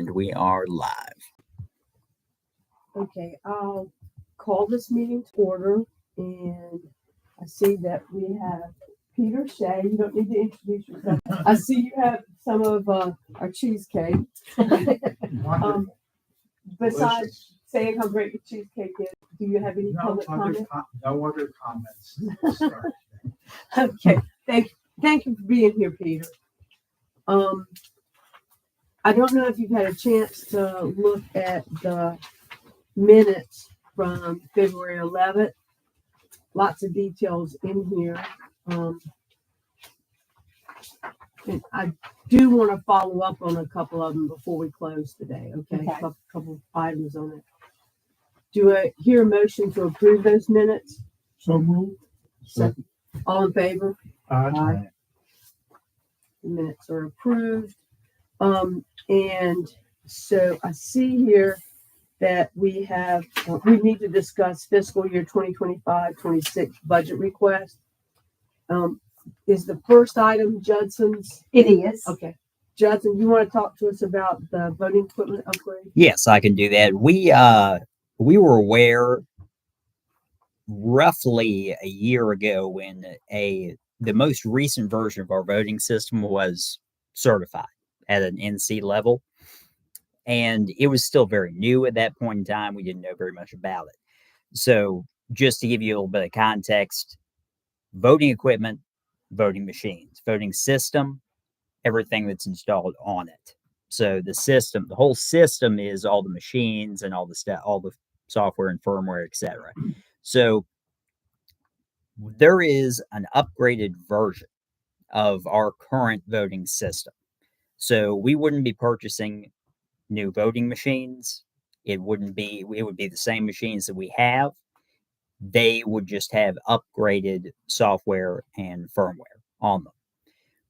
And we are live. Okay, I'll call this meeting to order, and I see that we have Peter Shea. You don't need to introduce yourself. I see you have some of our cheesecake. Besides saying how great the cheesecake is, do you have any public comments? No other comments. to start. Okay, thank you for being here, Peter. I don't know if you've had a chance to look at the minutes from February 11th. Lots of details in here. And I do want to follow up on a couple of them before we close today. Okay. A couple of items on it. Do I hear a motion to approve those minutes? So moved. Second. All in favor? Aye. The minutes are approved. And so I see here that we need to discuss fiscal year 2025-26 budget request. Is the first item Judson's? It is. Okay. Judson, you want to talk to us about the voting equipment upgrade? Yes, I can do that. We were aware roughly a year ago when the most recent version of our voting system was certified at an NC level. And it was still very new at that point in time. We didn't know very much about it. So just to give you a little bit of context, voting equipment, voting machines, voting system, everything that's installed on it. So the whole system is all the machines and all the stuff, all the software and firmware, etc. So there is an upgraded version of our current voting system. So we wouldn't be purchasing new voting machines. It would be the same machines that we have. They would just have upgraded software and firmware on them.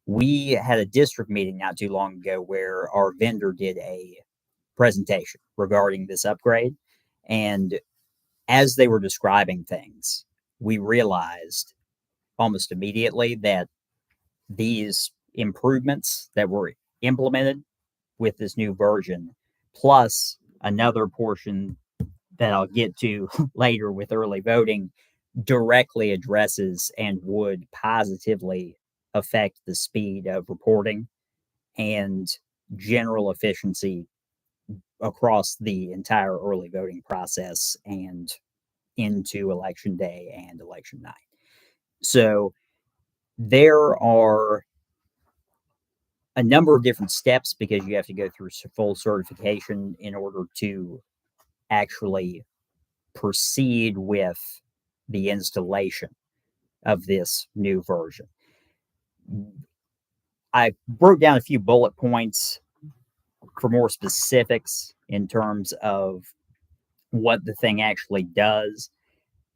We had a district meeting not too long ago where our vendor did a presentation regarding this upgrade. And as they were describing things, we realized almost immediately that these improvements that were implemented with this new version, plus another portion that I'll get to later with early voting, directly addresses and would positively affect the speed of reporting and general efficiency across the entire early voting process and into election day and election night. So there are a number of different steps because you have to go through full certification in order to actually proceed with the installation of this new version. I broke down a few bullet points for more specifics in terms of what the thing actually does.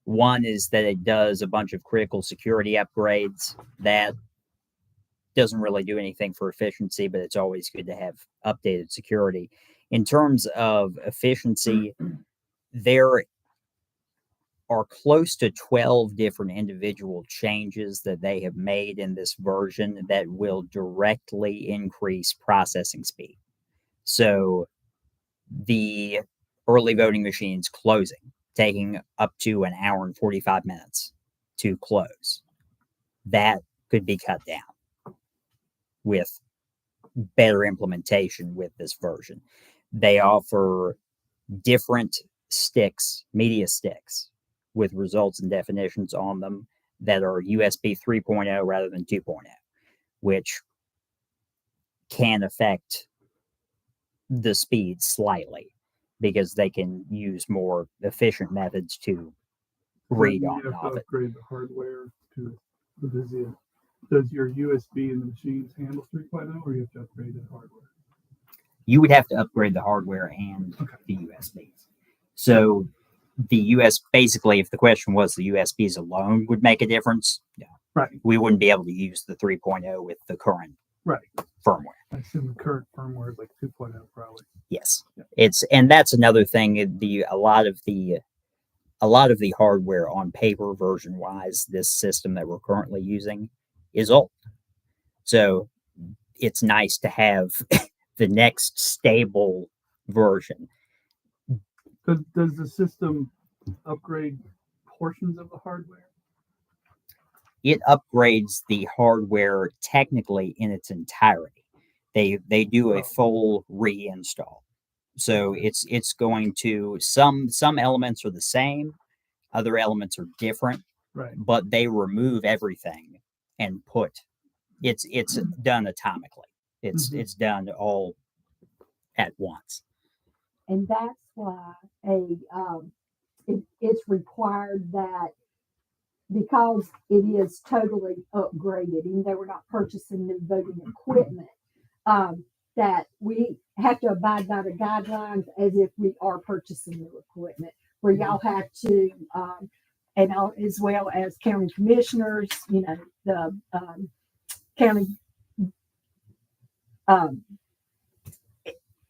One is that it does a bunch of critical security upgrades that doesn't really do anything for efficiency, but it's always good to have updated security. In terms of efficiency, there are close to 12 different individual changes that they have made in this version that will directly increase processing speed. So the early voting machines closing, taking up to an hour and 45 minutes to close, that could be cut down with better implementation with this version. They offer different sticks, media sticks, with results and definitions on them that are USB 3.0 rather than 2.0, which can affect the speed slightly because they can use more efficient methods to read on You have of to it. upgrade the hardware to the Vizio. Does your USB in the machines handle 3.0 or you have to upgrade the hardware? You would have to upgrade the hardware and the USBs. So the basically, if the question was the USBs alone would make a difference, no. Right. We wouldn't be able to use the 3.0 with the current firmware. I assume the current firmware is like 2.0 probably. Yes. Yeah. And that's another thing. A lot of the hardware on paper version wise, this system that we're currently using is old. So it's nice to have the next stable version. Does the system upgrade portions of the hardware? It upgrades the hardware technically in its entirety. They do a full reinstall. So it's going to some elements are the same, other elements are different, Right. but they remove everything and put it's done atomically. It's done all at once. And that's why it's required that, because it is totally upgraded, even though we're not purchasing new voting equipment, that we have to abide by the guidelines as if we are purchasing new equipment, where y'all have to, as well as county commissioners, the county,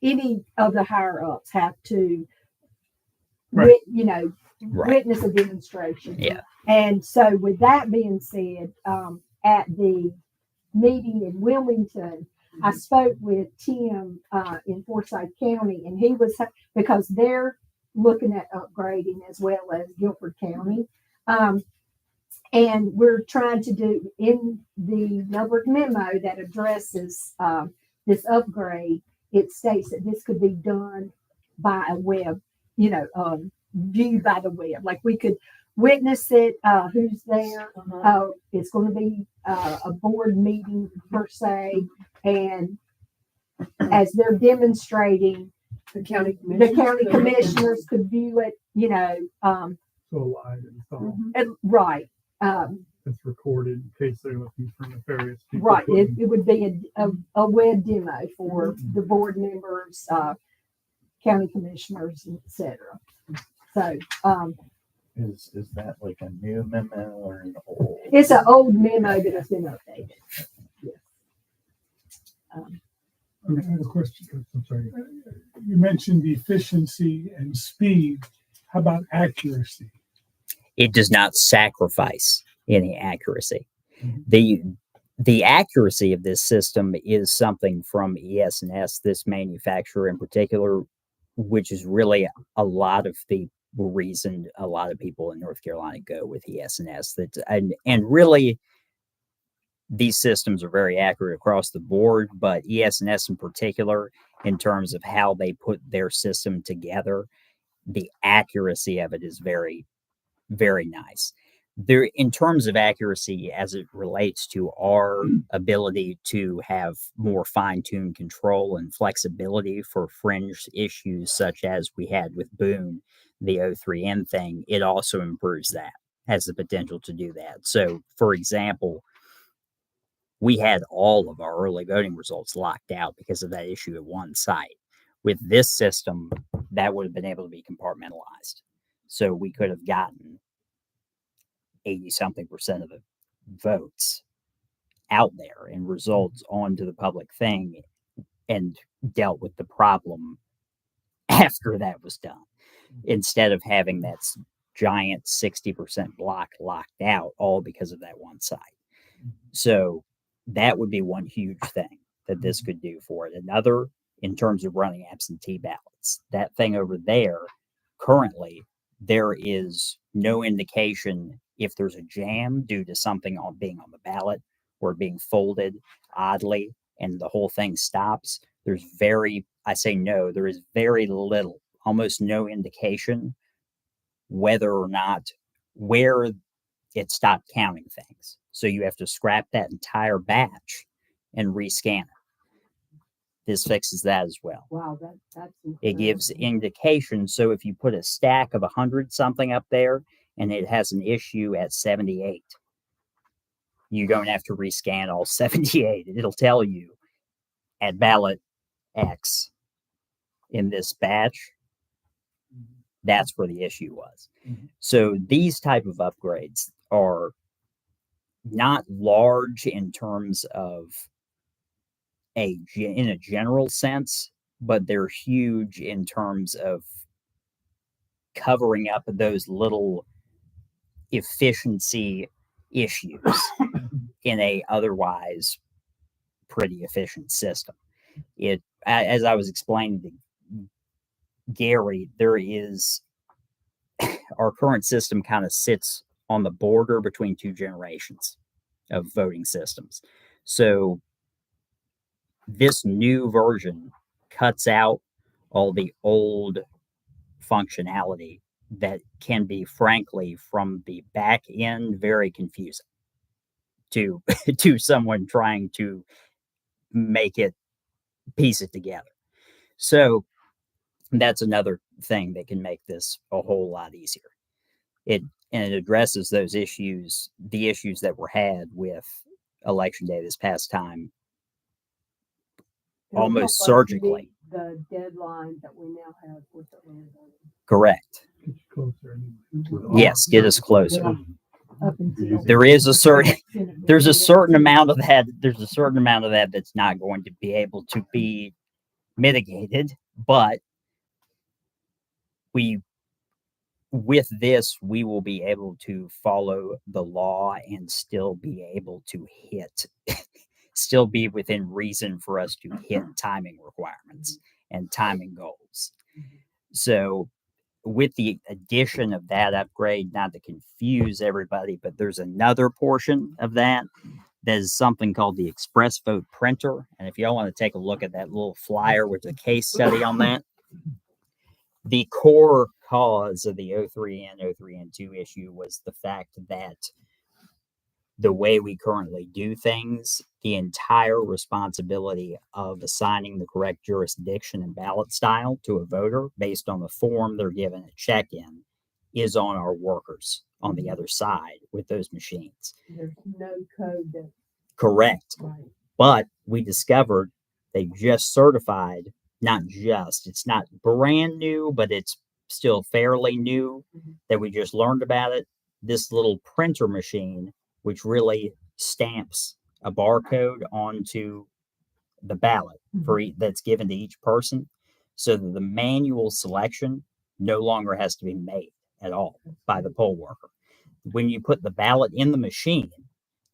any of the higher ups have to, Right. Right. witness a demonstration. Yeah. And so, with that being said, at the meeting in Wilmington, I spoke with Tim in Forsyth County, and he was, because they're looking at upgrading as well as Guilford County. And we're trying to do in the numbered memo that addresses this upgrade. It states that this could be done by a web, viewed by the web. Like we could witness it, who's there. It's going to be a board meeting per se, and as they're demonstrating, The county commissioners could view it. So live install. Right. It's recorded in case they're looking for nefarious people. Right. It would be a web demo for the board members, county commissioners, etc. So Is that like a new memo or an old? it's an old memo that has been updated. Yes. I have a question. I'm sorry. You mentioned efficiency and speed. How about accuracy? It does not sacrifice any accuracy. The accuracy of this system is something from ES&S, this manufacturer in particular, which is really a lot of the reason a lot of people in North Carolina go with ES&S. And really, these systems are very accurate across the board, but ES&S in particular, in terms of how they put their system together, the accuracy of it is very, very nice. There, in terms of accuracy as it relates to our ability to have more fine-tuned control and flexibility for fringe issues such as we had with Boone, the O3M thing, it also improves that, has the potential to do that. So, for example, we had all of our early voting results locked out because of that issue at one site. With this system, that would have been able to be compartmentalized. So we could have gotten 80-something% of the votes out there and results onto the public thing and dealt with the problem after that was done, instead of having that giant 60% block locked out all because of that one site. So that would be one huge thing that this could do for it. Another, in terms of running absentee ballots, that thing over there, currently, there is no indication if there's a jam due to something being on the ballot or being folded oddly and the whole thing stops. There is very little, almost no indication whether or not where it stopped counting things. So you have to scrap that entire batch and rescan it. This fixes that as well. Wow, that's It gives indication. So if you put a stack of 100 something up there and it has an issue at 78, you don't have to rescan all 78. It'll tell you at ballot X in this batch, that's where the issue was. So these type of upgrades are not large in terms of in a general sense, but they're huge in terms of covering up those little efficiency issues in a otherwise pretty efficient system. It as I was explaining to Gary, there is our current system kind of sits on the border between two generations of voting systems. So this new version cuts out all the old functionality that can be, frankly, from the back end, very confusing to to someone trying to make it piece it together. So that's another thing that can make this a whole lot easier. It addresses those issues, the issues that were had with election day this past time, It'll almost help us surgically. meet the deadline that we now have with the early voting. Correct. Get you closer. Yes, get us closer. Up until. There is a certain there's a certain amount of that. There's a certain amount of that that's not going to be able to be mitigated, but with this, we will be able to follow the law and still be able to still be within reason for us to hit timing requirements and timing goals. So, with the addition of that upgrade, not to confuse everybody, but there's another portion of that is something called the Express Vote Printer. And if y'all want to take a look at that little flyer with a case study on that, the core cause of the 03N, 03N2 issue was the fact that the way we currently do things, the entire responsibility of assigning the correct jurisdiction and ballot style to a voter based on the form they're given at check-in is on our workers on the other side with those machines. There's no code that, Correct. right. But we discovered they just certified, it's not brand new, but it's still fairly new that we just learned about it. This little printer machine, which really stamps a barcode onto the ballot that's given to each person, so that the manual selection no longer has to be made at all by the poll worker. When you put the ballot in the machine,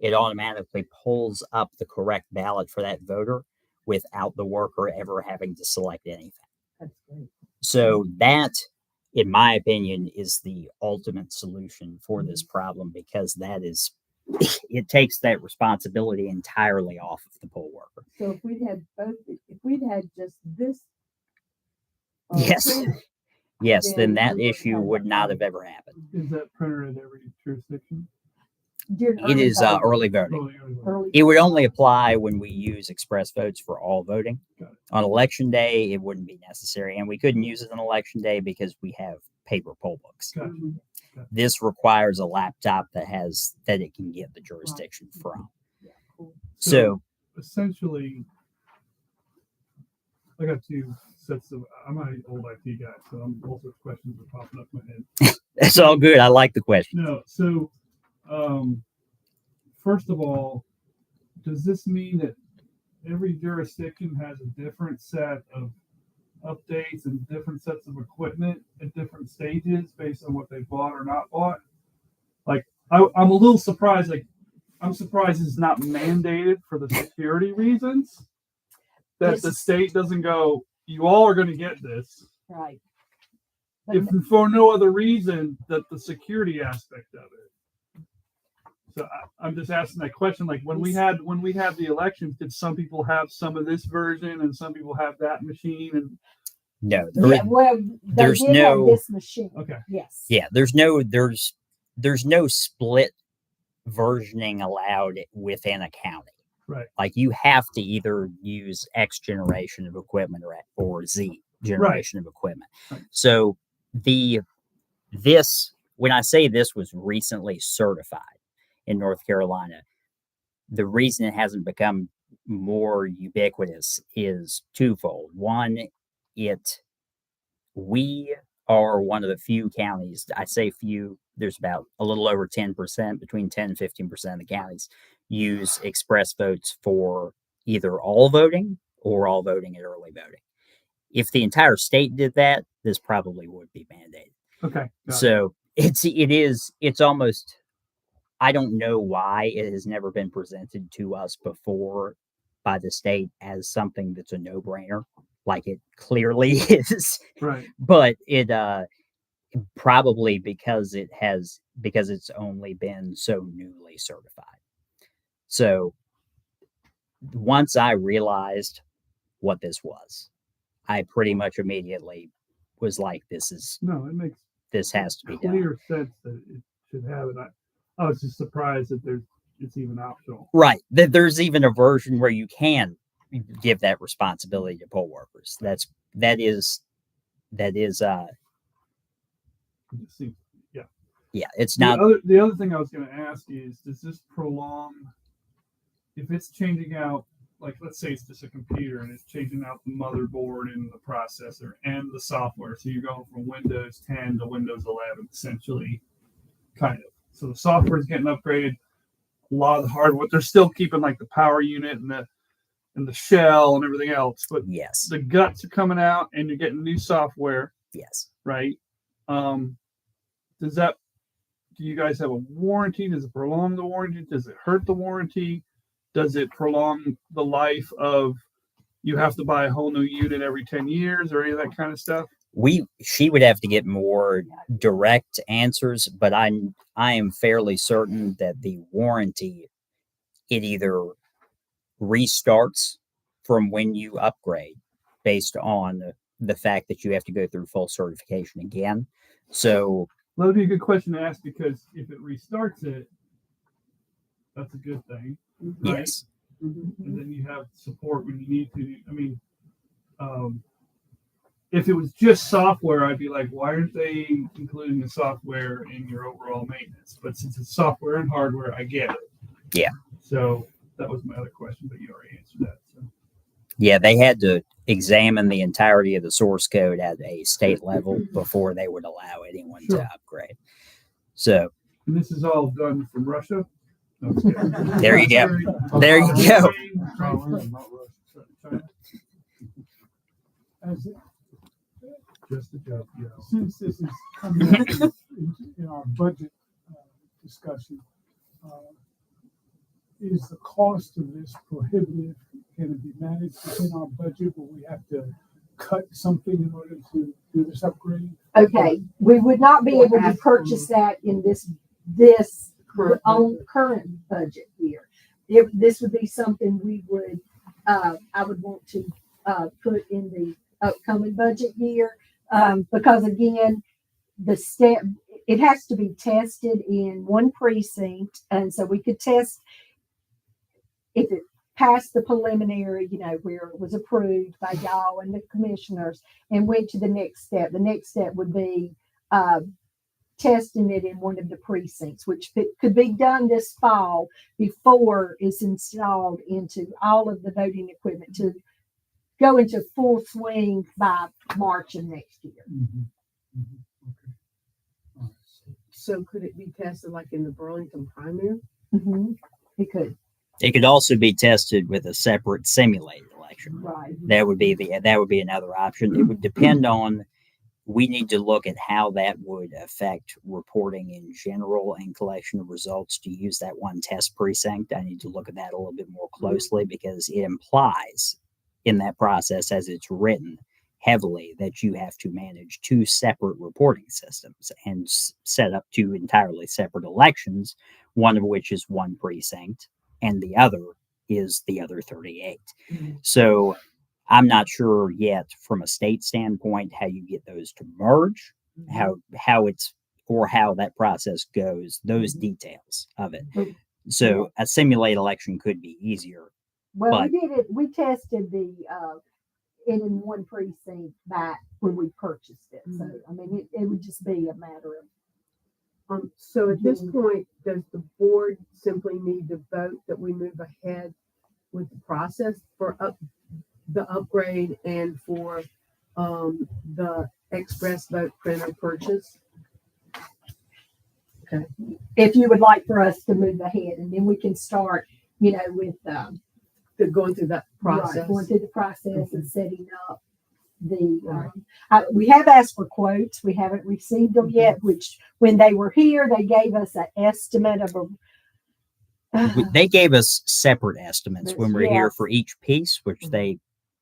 it automatically pulls up the correct ballot for that voter without the worker ever having to select anything. That's great. So that, in my opinion, is the ultimate solution for this problem, because that is, it takes that responsibility entirely off of the poll worker. So if we'd had just this. Yes. printer, Yes, then Then that we wouldn't issue have would that not have problem. ever happened. Is that printer at every jurisdiction? During It early is voting. early voting. Oh, yeah, yeah. Early. It would only apply when we use express votes for all voting. Got it. On election day, it wouldn't be necessary, and we couldn't use it on election day because we have paper poll books. Gotcha. Mhm. This requires a laptop that it can get the jurisdiction from. Yeah, cool. So Essentially, I got two sets of. I'm an old IT guy, so all sorts of questions are popping up in my head. it's all good. I like the question. No, so first of all, does this mean that every jurisdiction has a different set of updates and different sets of equipment at different stages based on what they bought or not bought? Like, I'm a little surprised. Like, I'm surprised it's not mandated for the security reasons. That the state doesn't go, you all are going to get this. Right. If for no other reason that the security aspect of it. So I'm just asking that question. Like when we had the elections, did some people have some of this version and some people have that machine? And No, Yeah, well, they there's did no- have this machine. okay, Yes. yeah, there's no split versioning allowed within a county. right, Like you have to either use X generation of equipment or Z generation of equipment. Right. So when I say this was recently certified in North Carolina, the reason it hasn't become more ubiquitous is twofold. One, we are one of the few counties, I say few, there's about a little over 10%, between 10 and 15% of the counties use express votes for either all voting or all voting at early voting. If the entire state did that, this probably would be mandated. okay. got it. So it's almost, I don't know why it has never been presented to us before by the state as something that's a no-brainer, like it clearly is. Right. But it probably because it's only been so newly certified. So once I realized what this was, I pretty much immediately was like, No, it makes this has to be done. clear sense that it should have it. I was just surprised that it's even optional. Right. There's even a version where you can give that responsibility to poll workers. That is It just seems, yeah, it's not the other thing I was going to ask is, does this prolong, if it's changing out, like let's say it's just a computer and it's changing out the motherboard and the processor and the software, so you're going from Windows 10 to Windows 11 essentially, kind of. So the software is getting upgraded, a lot of the hardware, they're still keeping like the power unit and the shell and everything else, but yes. the guts are coming out and you're getting new software, Yes. right? Do you guys have a warranty? Does it prolong the warranty? Does it hurt the warranty? Does it prolong the life of, you have to buy a whole new unit every 10 years or any of that kind of stuff? She would have to get more direct answers, but I am fairly certain that the warranty, it either restarts from when you upgrade based on the fact that you have to go through full certification again. So That would be a good question to ask, because if it restarts it, that's a good thing. Right? yes, And then you have support when you need to. I mean, if it was just software, I'd be like, why aren't they including the software in your overall maintenance? But since it's software and hardware, I get it. Yeah. So that was my other question, but you already answered that. So. yeah, they had to examine the entirety of the source code at a state level before they would allow anyone Sure. to upgrade. So And this is all done from Russia? No, I'm just kidding. there you go. There you go. China? As, Just a joke, yeah. since this is coming up in our budget discussion, is the cost of this prohibitive? Can it be managed within our budget? Will we have to cut something in order to do this upgrade? Okay, we would not be able to purchase that in this current budget year. This would be something we would, I would want to, put in the upcoming budget year. Because again, it has to be tested in one precinct. And so we could test if it passed the preliminary, where it was approved by y'all and the commissioners, and went to the next step. The next step would be, testing it in one of the precincts, which could be done this fall before it's installed into all of the voting equipment to go into full swing by March of next year. Mm-hmm. So could it be tested like in the Burlington primary? It could, it could also be tested with a separate simulated election. right. That would be another option. It would depend on, we need to look at how that would affect reporting in general and collection of results to use that one test precinct. I need to look at that a little bit more closely because it implies in that process as it's written heavily that you have to manage two separate reporting systems and set up two entirely separate elections, one of which is one precinct and the other is the other 38. So I'm not sure yet from a state standpoint how you get those to merge, how that process goes, those details of it. So a simulated election could be easier. Well, But- we did it. We tested it in one precinct back when we purchased it. So, I mean, it would just be a matter of. So at this point, does the board simply need to vote that we move ahead with the process for the upgrade and for the express vote printer purchase? Okay. If you would like for us to move ahead, and then we can start, with Going through that right, process. going through the process and setting up the. We have asked for quotes. We haven't received them yet. Which, when they were here, they gave us an estimate of they gave us separate estimates when we we're here Yes. for each piece, which Mhm. they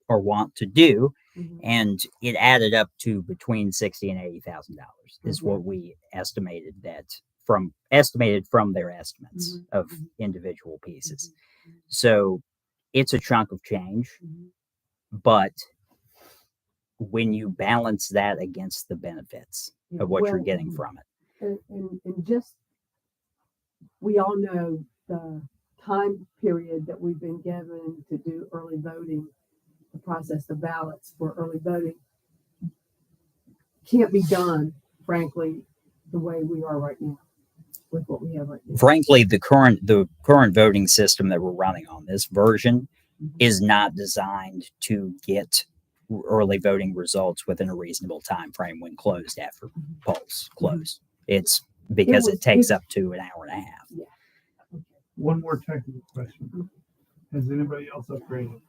are wont to do, Mhm. and it added up to between $60,000 and $80,000 is Mhm. what we estimated from their estimates Mhm. of Mhm. individual pieces. Mhm. So it's a chunk of change, Mhm. but when you balance that against the benefits Yeah, of what you're well, getting mhm. from it, And just, we all know the time period that we've been given to do early voting, to process the ballots for early voting, can't be done, frankly, the way we are right now, with what we have right now. frankly, the current voting system that we're running on this version Mhm. is not designed to get early voting results within a reasonable time frame when closed after polls close. It's because it takes up to an hour and a half. One more technical question. Has anybody else upgraded?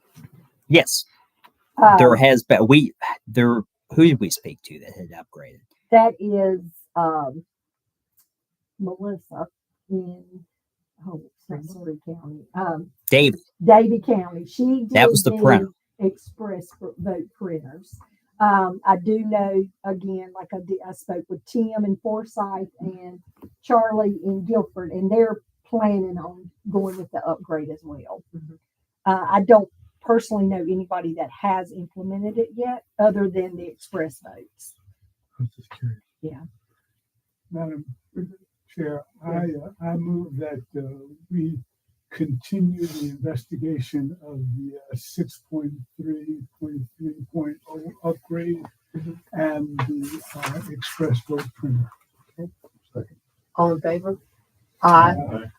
Yes, Uh, there has been who did we speak to that had upgraded? that is Melissa in it's not Surrey County, David, Davie County. She did that was the printer. express vote printers. I do know, again, like I spoke with Tim in Forsyth and Charlie in Guilford, and they're planning on going with the upgrade as well. Mhm. I don't personally know anybody that has implemented it yet, other than the express votes. I was just curious. Madam Chair, I move that we continue the investigation of the 6.3.3.0 upgrade Mhm. and the express vote printer. All in favor? Aye.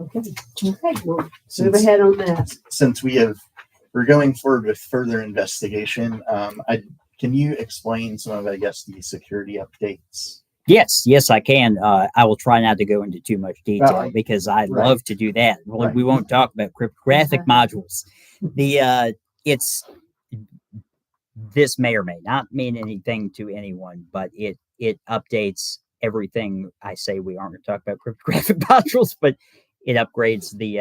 Okay. Okay, we'll move Since, ahead on that. since we're going forward with further investigation, can you explain some of, I guess, the security updates? Yes, I can. I will try not to go into too much detail Well, because I right. love to do that. Well, Right. we won't talk about cryptographic modules. It's this may or may not mean anything to anyone, but it updates everything. I say we aren't going to talk about cryptographic modules, but it upgrades the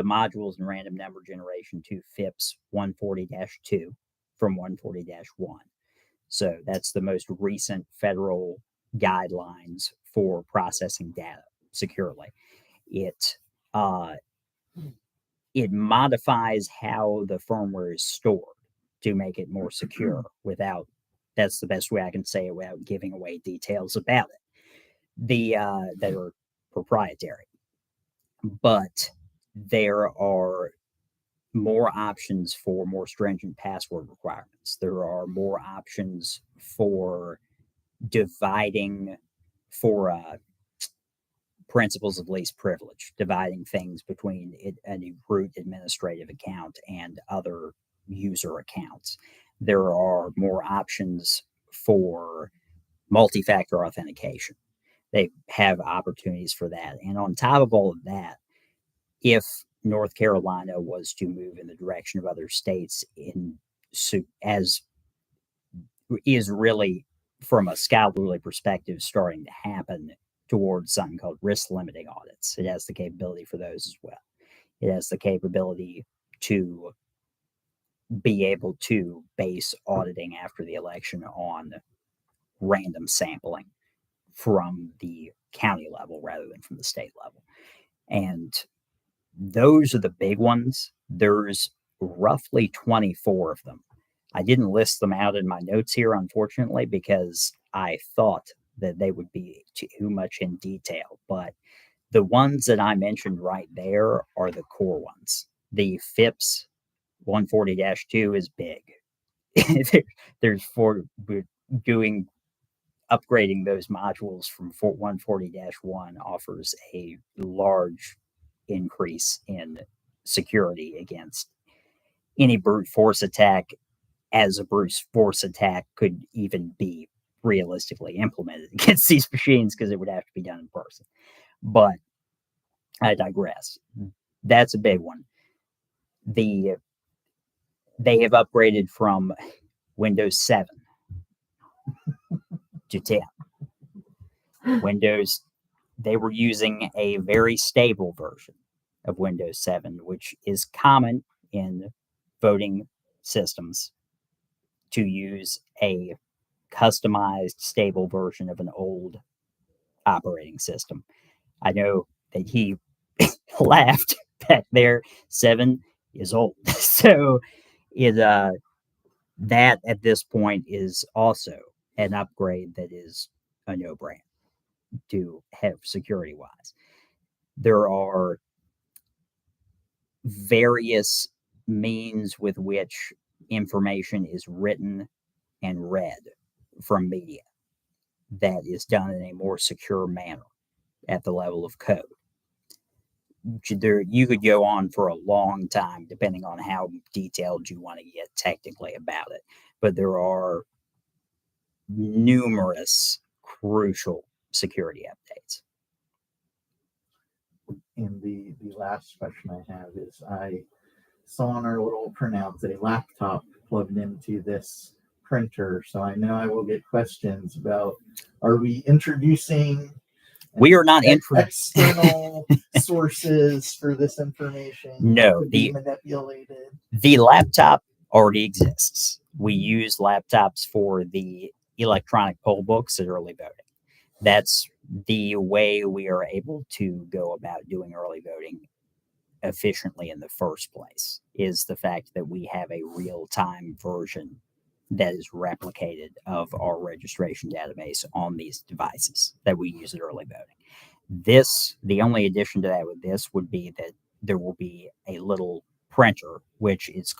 modules and random number generation to FIPS 140-2 from 140-1. So that's the most recent federal guidelines for processing data securely. It modifies how the firmware is stored to make it more secure without, that's the best way I can say it without giving away details about it. That are proprietary. But there are more options for more stringent password requirements. There are more options for dividing for principles of least privilege, dividing things between a root administrative account and other user accounts. There are more options for multi-factor authentication. They have opportunities for that. And on top of all of that, if North Carolina was to move in the direction of other states as is really from a scholarly perspective starting to happen towards something called risk limiting audits. It has the capability for those as well. It has the capability to be able to base auditing after the election on random sampling from the county level rather than from the state level. And those are the big ones. There's roughly 24 of them. I didn't list them out in my notes here, unfortunately, because I thought that they would be too much in detail. But the ones that I mentioned right there are the core ones. The FIPS 140-2 is big. There's we're doing upgrading those modules from 140-1 offers a large increase in security against any brute force attack, as a brute force attack could even be realistically implemented against these machines because it would have to be done in person. But I digress. That's a big one. They have upgraded from Windows 7 to 10. Windows, they were using a very stable version of Windows 7, which is common in voting systems to use a customized, stable version of an old operating system. I know that he laughed back there. 7 is old. So it that at this point is also an upgrade that is a no-brainer to have security wise. There are various means with which information is written and read from media that is done in a more secure manner at the level of code. You could go on for a long time depending on how detailed you want to get technically about it, but there are numerous crucial security updates. And the last question I have is, I saw on our little printouts a laptop plugged into this printer, so I know I will get questions about, are we introducing We are not external sources for this information No, to be manipulated? The laptop already exists. We use laptops for the electronic poll books at early voting. That's the way we are able to go about doing early voting efficiently in the first place, is the fact that we have a real-time version that is replicated of our registration database on these devices that we use at early voting. The only addition to that with this would be that there will be a little printer, which it's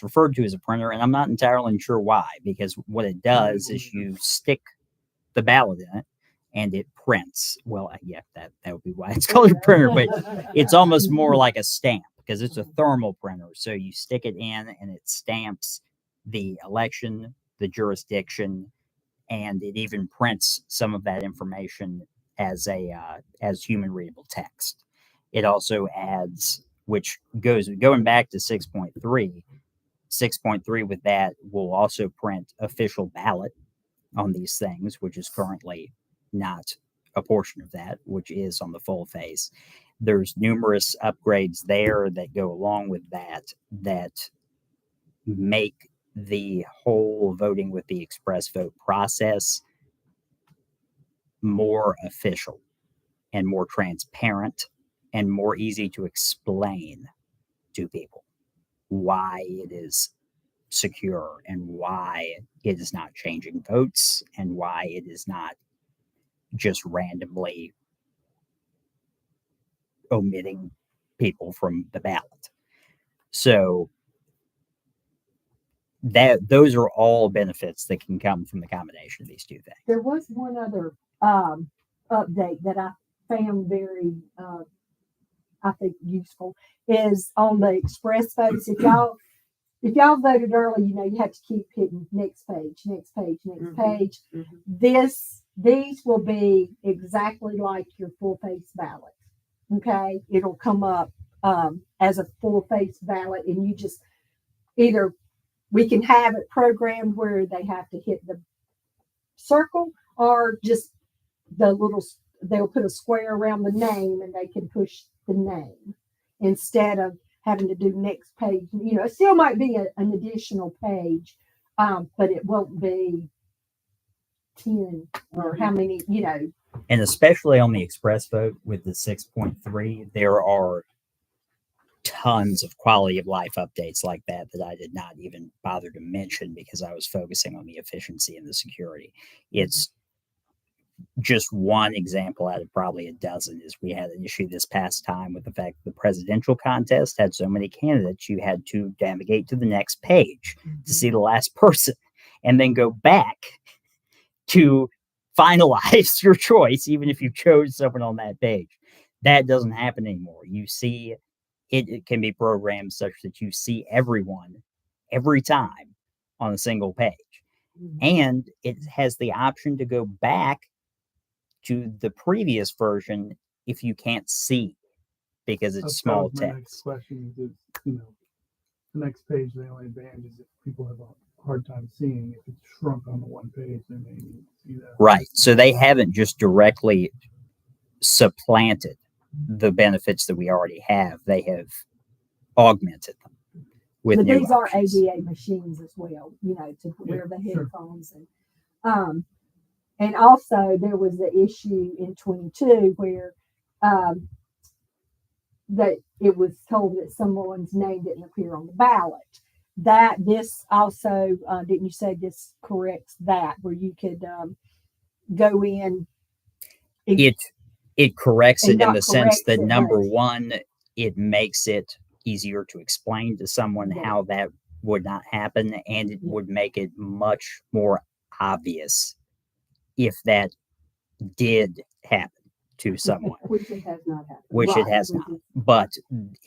referred to as a printer, and I'm not entirely sure why, because what it does is you stick the ballot in it and it prints. Well, yeah, that would be why it's called a printer, but it's almost more like a stamp because it's a thermal printer. So you stick it in and it stamps the election, the jurisdiction, and it even prints some of that information as human readable text. It also adds, which going back to 6.3. 6.3 with that will also print official ballot on these things, which is currently not a portion of that, which is on the full face. There's numerous upgrades there that go along with that make the whole voting with the express vote process more official and more transparent and more easy to explain to people why it is secure and why it is not changing votes and why it is not just randomly omitting people from the ballot. So those are all benefits that can come from the combination of these two things. There was one other update that I found very, I think, useful, is on the express votes. If y'all voted early, you have to keep hitting next page, next page, next page. These will be exactly like your full face ballot. Okay, it'll come up as a full face ballot, and you just either we can have it programmed where they have to hit the circle, or just they'll put a square around the name and they can push the name instead of having to do next page. It still might be an additional page, but it won't be 10 or how many, And especially on the express vote with the 6.3, there are tons of quality of life updates like that I did not even bother to mention because I was focusing on the efficiency and the security. It's just one example out of probably a dozen. Is we had an issue this past time with the fact that the presidential contest had so many candidates, you had to navigate to the next page to see the last person and then go back to finalize your choice, even if you chose someone on that page. That doesn't happen anymore. You see, it can be programmed such that you see everyone every time on a single page. And it has the option to go back to the previous version if you can't see because it's small My next text. question is, the next page, the only advantage is if people have a hard time seeing. If it's shrunk on the one page, then they need to see that. Right. So they haven't just directly supplanted the benefits that we already have. They have augmented them with But new these are options. ADA machines as well, you know, to wear the sure. headphones and also there was the issue in 22 where that it was told that someone's name didn't appear on the ballot. That this also didn't you say this corrects that where you could go in It corrects And it in not the sense corrects that it, number but- one, it makes it easier to explain to someone Yeah. how that would not happen, and it Yeah. would make it much more obvious if that did happen to someone, Which it has not happened. which it Right. has not. But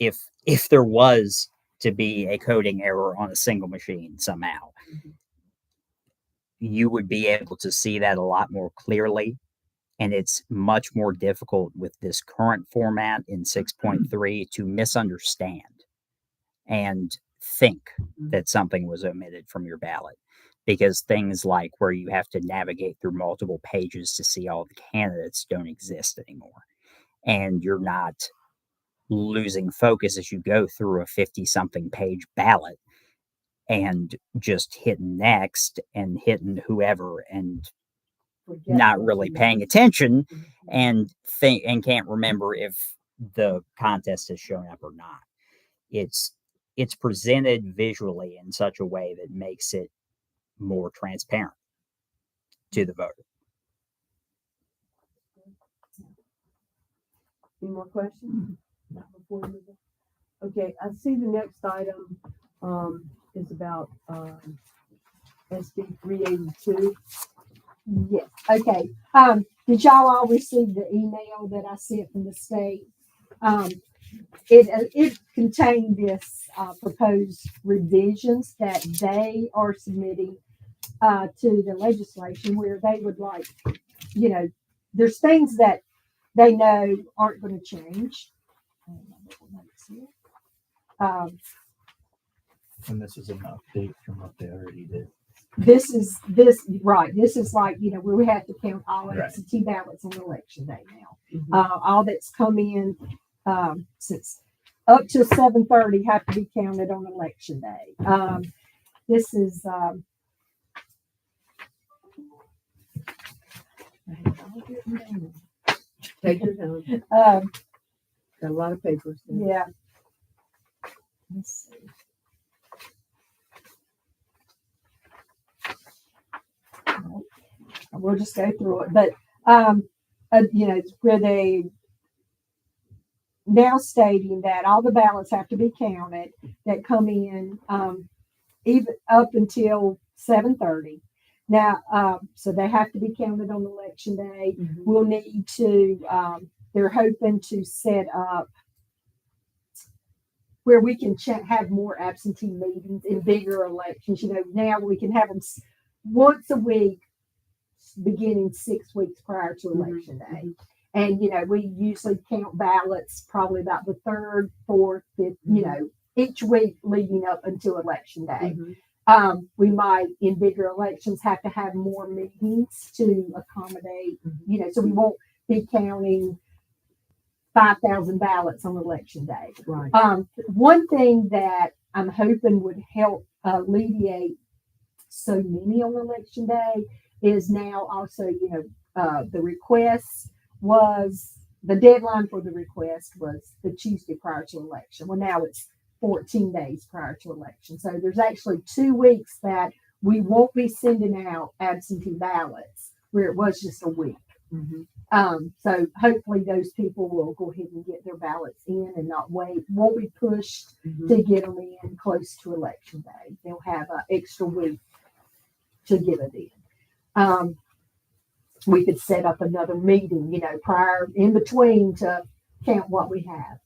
if there was to be a coding error on a single machine somehow, Mhm. you would be able to see that a lot more clearly. And it's much more difficult with this current format in 6.3 to misunderstand and think that something was omitted from your ballot, because things like where you have to navigate through multiple pages to see all the candidates don't exist anymore. And you're not losing focus as you go through a 50 something page ballot and just hitting next and hitting whoever and Forget not what really you paying know. attention Mhm. and think and can't remember if the contest has shown up or not. It's presented visually in such a way that makes it more transparent to the voter. Any more questions? Before we move on? Okay, I see the next item is about SB 382. Yes. Okay. Did y'all all receive the email that I sent from the state? It contained this proposed revisions that they are submitting to the legislation where they would like, you know, there's things that they know aren't going to change. And this is an update from what they already did. This is right. This is like, you know, where we have to count all Right. absentee ballots on election day now. Mhm. All that's come in since up to 7:30 have to be counted on election day. This is Take your time. Got a lot of papers. there. yeah. Let's see. We'll just go through it, but you know, where they now stating that all the ballots have to be counted that come in, even up until 7:30. Now, so they have to be counted on election day. Mhm. We'll need to, they're hoping to set up where we can have more absentee meetings in bigger elections. You know, now we can have them once a week, beginning 6 weeks prior to election day. And, you know, we usually count ballots probably about the third, fourth, fifth, you know, each week leading up until election day. Mhm. We might, in bigger elections, have to have more meetings to accommodate, you know, so we won't be counting 5,000 ballots on election day. Right. One thing that I'm hoping would help alleviate so many on election day is now also, you know, the request was, the deadline for the request was the Tuesday prior to election. Well, now it's 14 days prior to election. So there's actually 2 weeks that we won't be sending out absentee ballots where it was just a week. Mhm. So hopefully those people will go ahead and get their ballots in and not wait, won't be pushed Mhm. to get them in close to election day. They'll have an extra week to get it in. We could set up another meeting, you know, prior, in between to count what we have.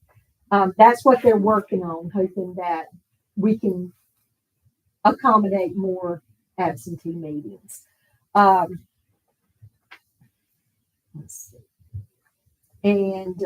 That's what they're working on, hoping that we can accommodate more absentee meetings. Let's see. And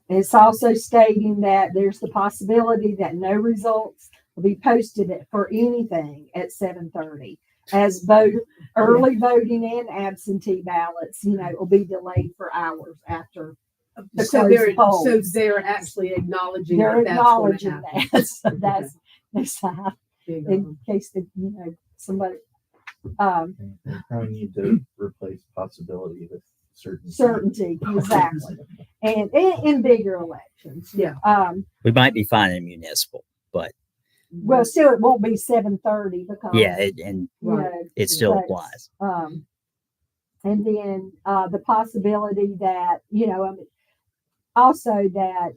it's also stating that there's the possibility that no results will be posted for anything at 7:30, as both early voting and absentee ballots, you know, will be delayed for hours after to So close they're, the polls. so they're actually acknowledging They're that that's going to acknowledging happen. that. So that's Big in on case that, somebody, They probably need to replace possibility with certainty. certainty, exactly. And in bigger elections. Yeah. We might be fine in municipal, but Well, still, it won't be 7:30 because. yeah, and you Right. know, it still but, applies. And then the possibility that, also that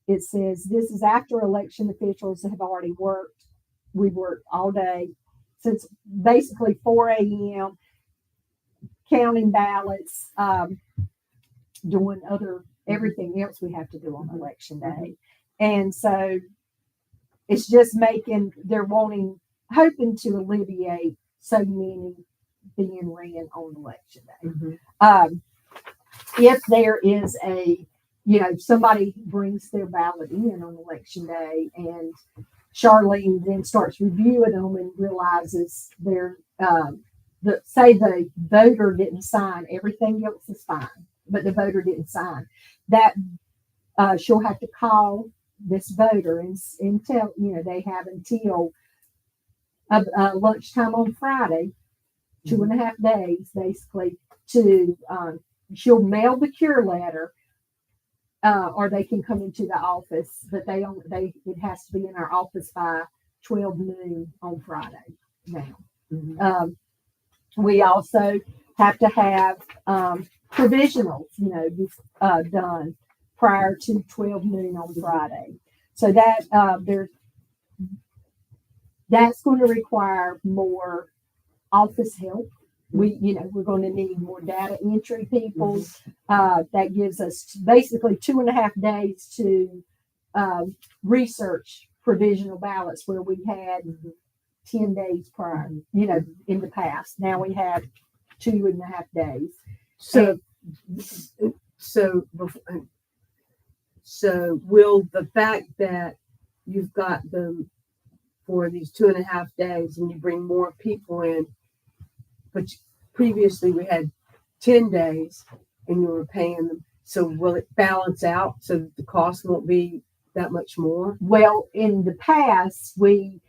it says this is after election officials have already worked. We've worked all day since basically 4 a.m. counting ballots, doing everything else we have to do on election day. And so it's just they're hoping to alleviate so many being ran on election day. Mhm. If there is somebody brings their ballot in on election day and Charlene then starts reviewing them and realizes say the voter didn't sign, everything else is fine, but the voter didn't sign, that she'll have to call this voter and tell, they have until lunchtime on Friday, 2.5 days basically, to she'll mail the cure letter, or they can come into the office, but it has to be in our office by 12 noon on Friday now. Mhm. We also have to have provisionals, done prior to 12 noon on Friday. So that that's going to require more office help. We're going to need more data entry people. That gives us basically 2.5 days to research provisional ballots where we had 10 days prior, in the past. Now we have 2.5 days. So will the fact that you've got them for these 2.5 days and you bring more people in, but previously we had 10 days and you were paying them, so will it balance out so that the cost won't be that much more? Well, in the past, we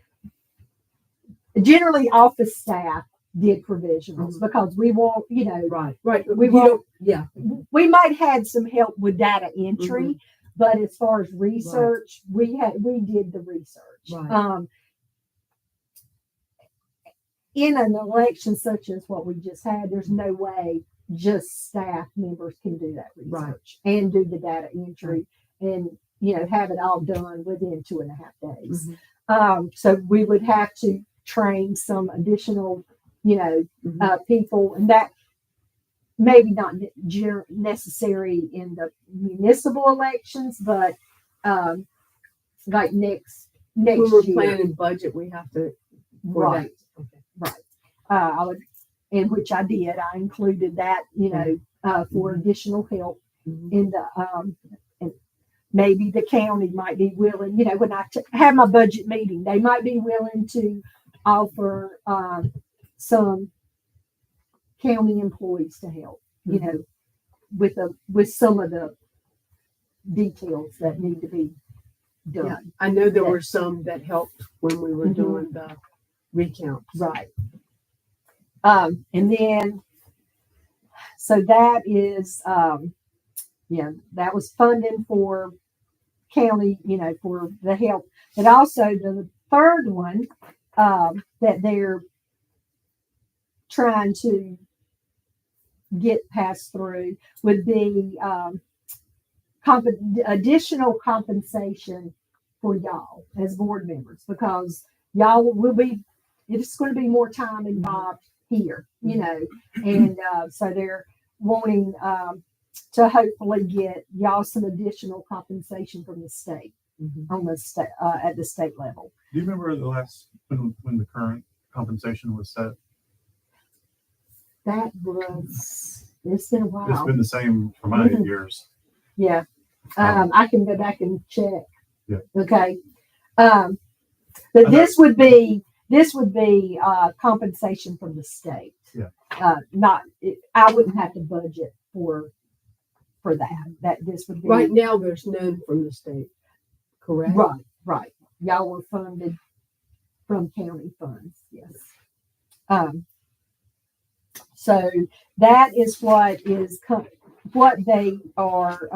generally office staff did provisionals because we want, Right. We You won't- don't- yeah. we might had some help with data entry, but as far as research, we did the research. Right. In an election such as what we just had, there's no way just staff members can do that research and do the data entry and have it all done within 2.5 days. So we would have to train some additional people, and that maybe not necessary in the municipal elections, but like next When we're year. planning budget, we have to. Right. Okay. I would, in which I did. I included that, for additional help in the, and maybe the county might be willing, when I have my budget meeting, they might be willing to offer some county employees to help, with some of the details that need to be done. Yeah, I know there were some that helped when we were doing the recount. Right. And then, so that is, that was funding for county, for the help. But also the third one, that they're trying to get passed through would be, additional compensation for y'all as board members, because y'all will be, it's going to be more time involved here, and so they're wanting to hopefully get y'all some additional compensation from the state on the state at the state level. Do you remember the last when the current compensation was set? It's been a while. It's been the same for my 8 years. Yeah. I can go back and check. Yeah. Okay. But this would be compensation from the state. Yeah. I wouldn't have to budget for for that this would be. Right now, there's none from the state, correct? Right. Y'all were funded from county funds, yes. So that is what they are,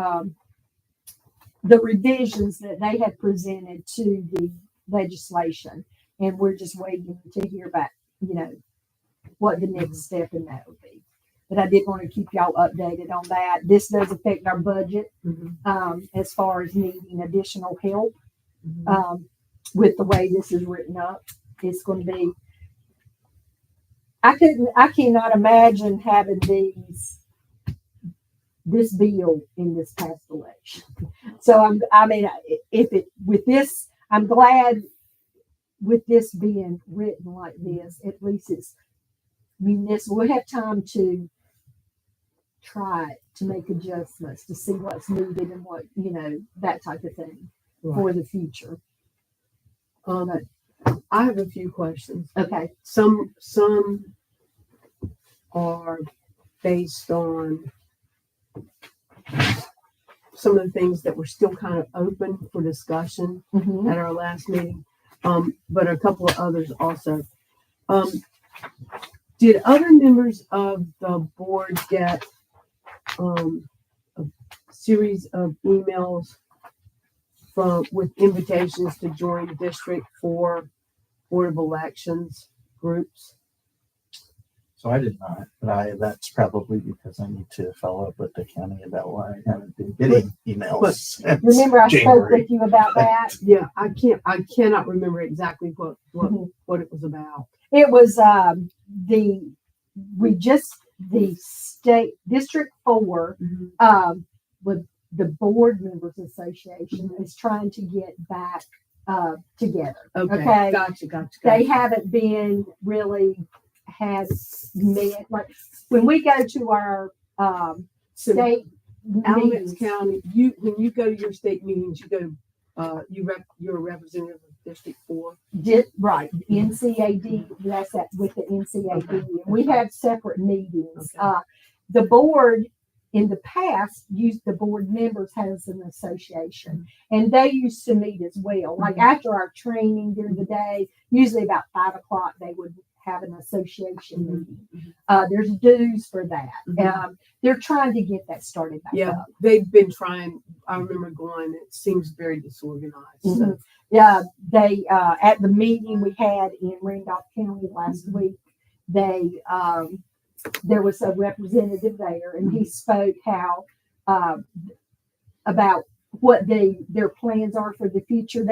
the revisions that they have presented to the legislation. And we're just waiting to hear back, what the next step in that would be. But I did want to keep y'all updated on that. This does affect our budget, as far as needing additional help, with the way this is written up. It's going to be, I cannot imagine having this bill in this past election. So I'm glad with this being written like this, at least it's municipal. We'll have time to try to make adjustments to see what's needed and what, that type of thing for the future. I have a few questions. Okay. Some are based on some of the things that were still kind of open for discussion at our last meeting, but a couple of others also. Did other members of the board get a series of emails with invitations to join District 4 Board of Elections groups? So I did not, but that's probably because I need to follow up with the county about why I haven't been getting emails. since Remember I spoke January. with you about that? Yeah, I cannot remember exactly what it was about. It was the state District 4 with the Board Members Association is trying to get back together. Okay. Gotcha. They haven't been really met. Like when we go to our state Alamance meetings, County, when you go to your state meetings, you go you're a representative of District 4. right, NCAD, that's with the NCAD. And we have separate meetings. Okay. The board in the past used the board members as an association, and they used to meet as well. Like after our training during the day, usually about 5 o'clock, they would have an association meeting. There's dues for that. They're trying to get that started back Yeah, up. they've been trying. I remember going. It seems very disorganized. So, Yeah, they at the meeting we had in Randolph County last week, they there was a representative there, and he spoke how about what their plans are for the future.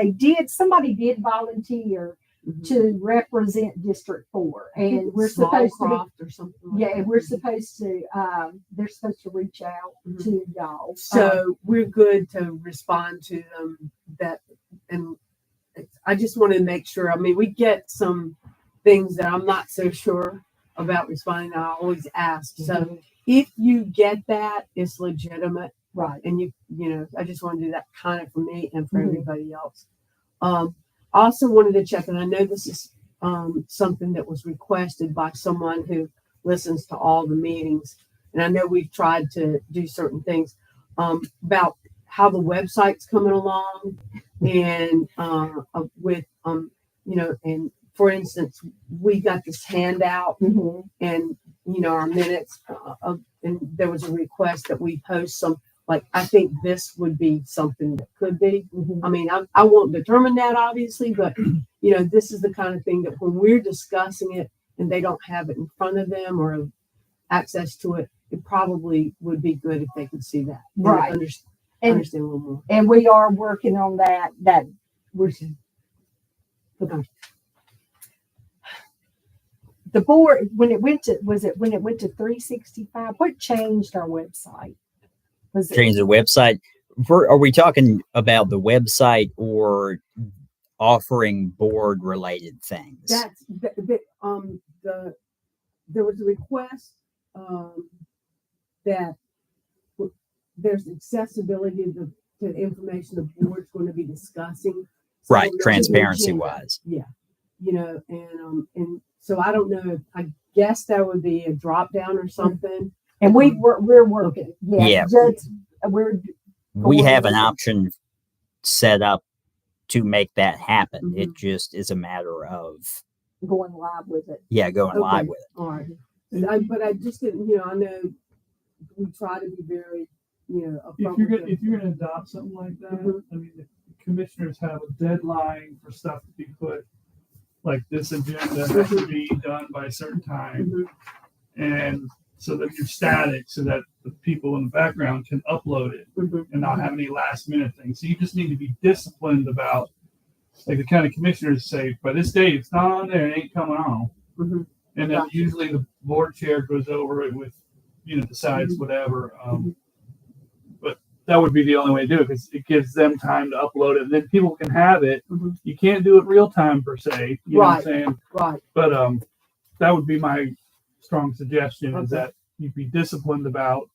Somebody did volunteer to represent District 4, and we're supposed to Smallcroft or something. Like yeah, that. we're supposed to they're supposed to reach out to y'all. So we're good to respond to them. And I just want to make sure. I mean, we get some things that I'm not so sure about responding. I always ask. So if you get that, it's legitimate, right. and you know, I just want to do that kind of for me and for everybody else. I also wanted to check, and I know this is something that was requested by someone who listens to all the meetings, and I know we've tried to do certain things about how the website's coming along, and with you know, and for instance, we got this handout, and you know, our minutes, and there was a request that we post some. Like, I think this would be something that could be. I mean, I won't determine that, obviously, but, you know, this is the kind of thing that when we're discussing it and they don't have it in front of them or access to it, it probably would be good if they could see that. Right. Understand a little more. And we are working on that. We're The board, when it went to 365, what changed our website? Was Change the website. Are we talking about the website or offering board related things? That's there was a request that there's accessibility to information the board's going to be discussing. So Right, there's an transparency agenda. wise. Yeah, you know, and so I don't know. I guess that would be a drop down or something. And we're working. Yeah. we're, We have an Going- option set up to make that happen. Mhm. It just is a matter of going live with it. going Okay. live with it. All right. But I just didn't, I know we try to be very, upfront If you're gonna adopt something like that, Mhm. I mean, the commissioners have a deadline for stuff to be put, like this agenda has to be done by a certain time. Mhm. And so that you're static, so that the people in the background can upload it Mhm. and not have any last minute things. So you just need to be disciplined about, like the county commissioners say, by this date, it's not on there, it ain't coming on. Mhm. And then Gotcha. usually the board chair goes over it with, decides Mhm. whatever. Mhm. But that would be the only way to do it, because it gives them time to upload it, and then people can have it. Mhm. You can't do it real time per se, you know what I'm Right. saying? Right. But that would be my strong suggestion, is Okay. that you be disciplined about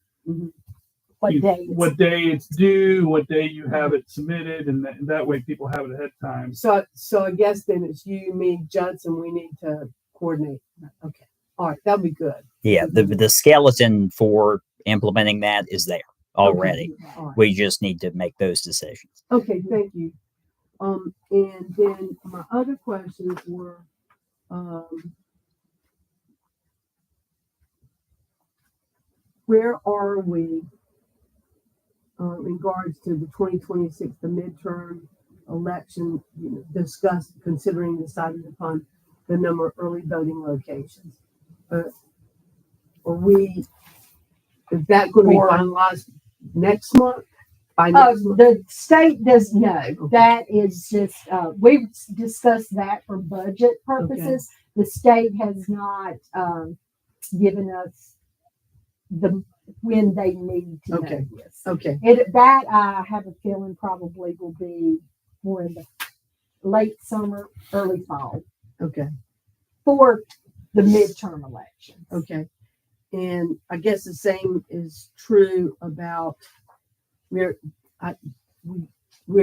What you- day? it's- what day it's due, what day you have it submitted, and that way people have it ahead of time. So I guess then it's you, me, Judson, we need to coordinate. Okay. All right. That'll be good. Yeah, the skeleton for implementing that is there already. All right. We just need to make those decisions. Okay, thank you. And then my other questions were, where are we in regards to the 2026, the midterm election, discussed, considering deciding upon the number of early voting locations? Are we, is that going to be Or- finalized next month? By next month? The state does know. That is just, we've discussed that for budget purposes. The state has not, given us when they need to know Okay. this. Okay. That I have a feeling probably will be more in the late summer, early fall Okay. for the midterm elections. Okay. And I guess the same is true about we're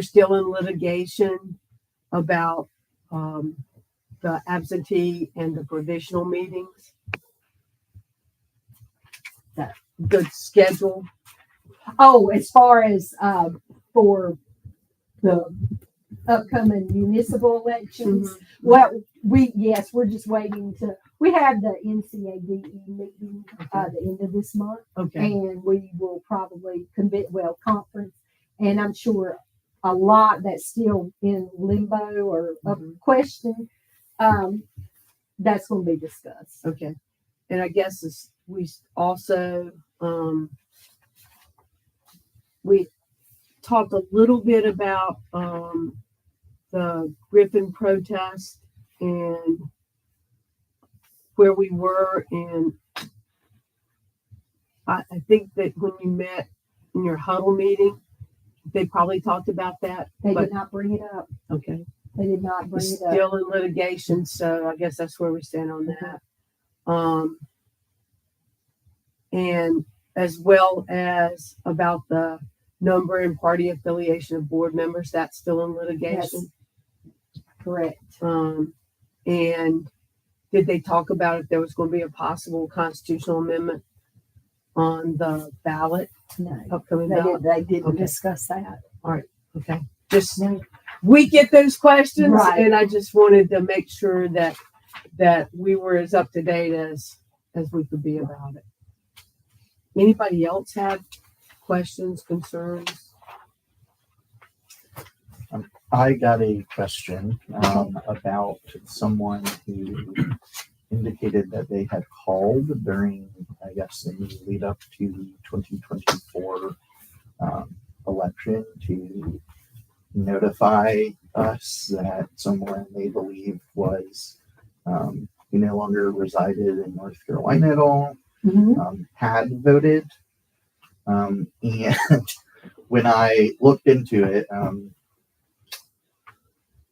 still in litigation about the absentee and the provisional meetings. The schedule. Oh, as far as for the upcoming municipal elections, well, we're just waiting we have the NCADE meeting the end of this month, Okay. and we will probably conference, and I'm sure a lot that's still in limbo or a question, that's going to be discussed. Okay. And I guess we also, we talked a little bit about the Griffin protest and where we were. And I think that when you met in your huddle meeting, they probably talked about that. They But- did not bring it up. Okay. They did not bring It's it up. still in litigation, so I guess that's where we stand on that. And as well as about the number and party affiliation of board members, that's still in litigation. Correct. And did they talk about if there was going to be a possible constitutional amendment on the ballot, No, upcoming they ballot? didn't Okay. discuss that. Okay, just, No. we get those questions, Right. and I just wanted to make sure that we were as up to date as we could be about it. Anybody else have questions, concerns? I got a question about someone who indicated that they had called during, I guess, the lead up to 2024 election to notify us that someone they believe was who no longer resided in North Carolina at all had voted. And when I looked into it,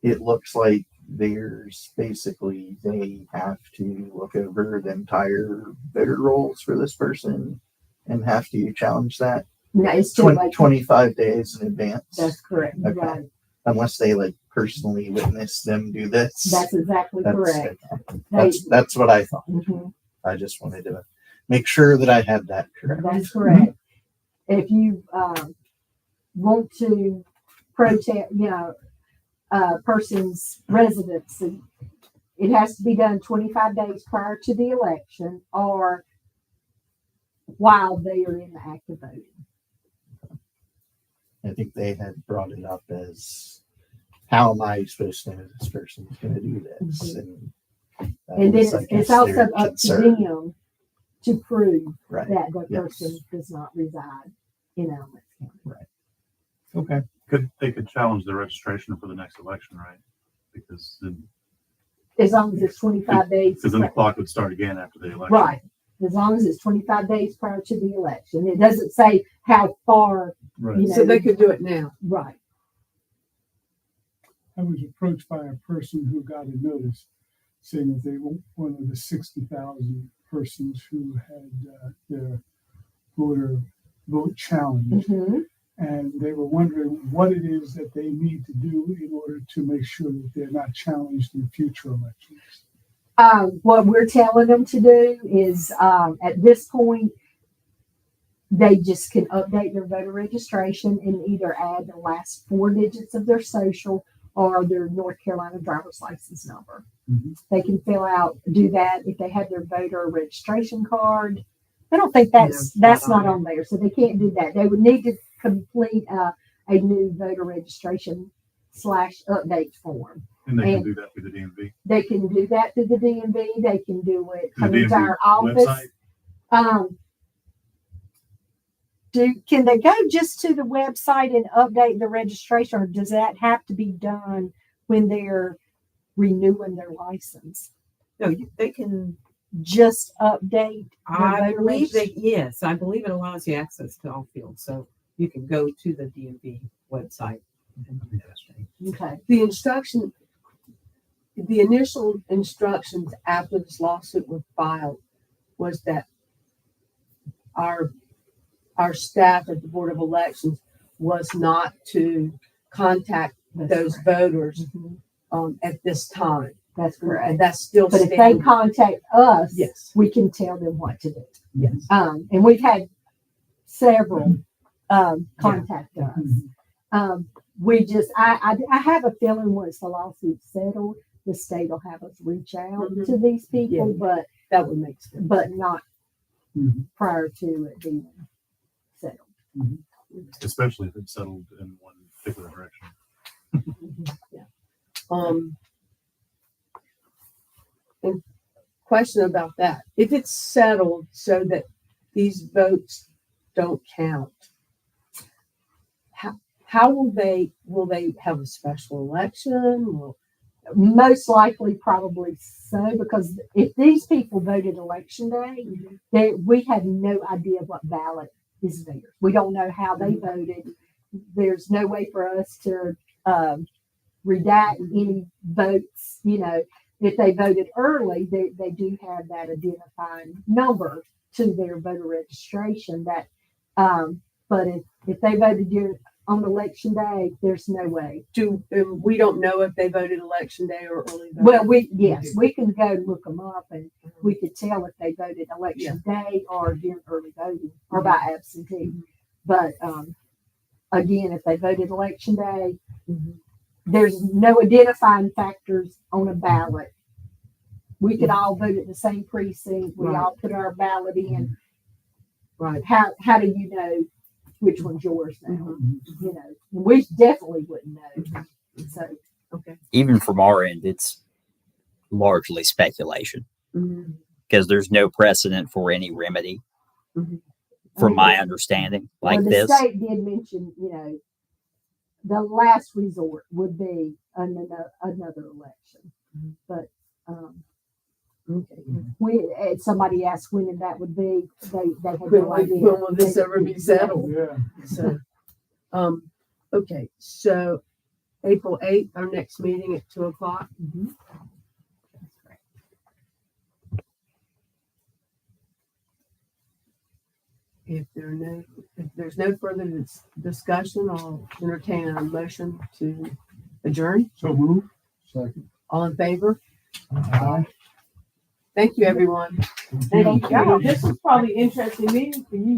it looks like there's basically they have to look over the entire voter rolls for this person and have to challenge that No, it's too late. 25 days in advance, That's correct. Okay. Right. unless they like personally witness them do this. That's exactly correct. That's what I thought. Mhm. I just wanted to make sure that I had that correct. That's correct. if you, want to protest, person's residency, it has to be done 25 days prior to the election or while they are in the act of voting. I think they had brought it up as, how am I supposed to know this person's going to do this? And, And then was, I it's guess, also their up to concern. them to prove Right. that the Yes. person does not reside in Alamance County. Okay. They could challenge the registration for the next election, right? Because then As long as it's 25 days. because then the clock would start again after the election. Right. As long as it's 25 days prior to the election. It doesn't say how far, Right. you know. So they could do it now. Right. I was approached by a person who got a notice saying that they were one of the 60,000 persons who had their vote challenged. Mhm. And they were wondering what it is that they need to do in order to make sure that they're not challenged in future elections. What we're telling them to do is, at this point, they just can update their voter registration and either add the last 4 digits of their social or their North Carolina driver's license number. Mhm. They can do that if they have their voter registration card. I don't think that's not on there, so they can't do that. They would need to complete a new voter registration / update form. And they can And- do that through the DMV. They can do that through the DMV. They can do it The come into DMV our office. website? Can they go just to the website and update the registration, or does that have to be done when they're renewing their license? No, they can, Just update their I voter believe registration? that, yes, I believe it allows you access to all fields, so you can go to the DMV website. and do that. Okay. The initial instructions after this lawsuit was filed was that our staff at the Board of Elections was not to contact those voters at this time. That's correct. And that's still But if they standing. contact us, Yes, we can tell them what to do. yes. And we've had several contact us. We just, I have a feeling once the lawsuit's settled, the state will have us reach out Mhm. to these people, Yeah. That would make sense. but not Mhm. prior to it being settled. Especially if it's settled in one particular direction. Yeah. And question about that. If it's settled so that these votes don't count, how will they have a special election? Will, Most likely, probably so, because if these people voted election day, we have no idea what ballot is theirs. We don't know how they voted. There's no way for us to redact any votes. If they voted early, they do have that identifying number to their voter registration. But if they voted on election day, there's no way. we don't know if they voted election day or early voting. Well, we can go look them up and we could tell if they voted election day or during early voting or by absentee. But again, if they voted election day, there's no identifying factors on a ballot. We could all vote at the same precinct. We all put our ballot in. Right. How do you know which one's yours now? We definitely wouldn't know. So Okay. Even from our end, it's largely speculation Mhm. because there's no precedent for any remedy, Mhm. from my understanding, like the this. state did mention, the last resort would be another election. But Okay. somebody asked when that would be. They had When no idea. will this ever be settled? Yeah. So, okay, so April 8th, our next meeting at 2:00. If there's no further discussion, I'll entertain a motion to adjourn. So move. Second. All in favor? Thank you, everyone. Thank you. This was probably an interesting meeting for you.